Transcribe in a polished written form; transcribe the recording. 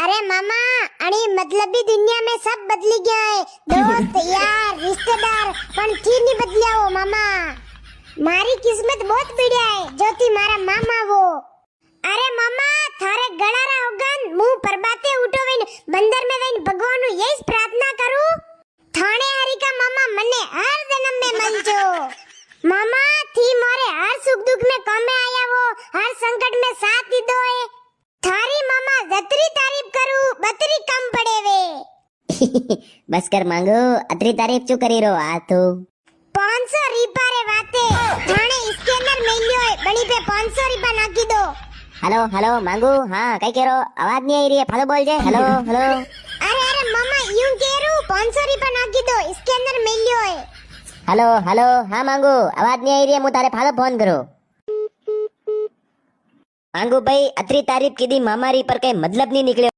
अरे मामा अणी मतलबी दुनिया में सब बदली गया है। दोस्त यार रिश्तेदार पण थी नहीं बदलिया हो मामा। मारी किस्मत बहुत बढ़िया है जो थी मारा मामा वो। अरे मामा थारे गणारा होगन मुंह पर बातें उठो वेन बंदर में वेन भगवान नु यही प्रार्थना करू थाने हरिका मामा मने हर जन्म में मनजो। मामा थी मारे हर सुख दुख में कामे आया वो हर संकट में साथ दीदो है। थारी मामा जतरी तारीफ करू बतरी कम पड़े वे। बस कर मांगो अतरी तारीफ चू करी रो आ तू 500 રીપા રે વાતે થાણે સ્કેનર મેલ્યો है बणी पे 500 રીપા નાખી दो। हेलो हेलो मांगू हाँ कई कह रो आवाज नहीं आई रही है फालो बोल जे हेलो हेलो। अरे अरे मामा यूं केरू 500 રીપા નાખી दो स्केनर મેલ્યો है। हेलो हेलो हाँ मांगू आवाज नहीं आई रही है मु तारे फालो फोन करो। मांगू भाई अतरी तारीफ कीधी मामारी पर कई मतलब नहीं निकले।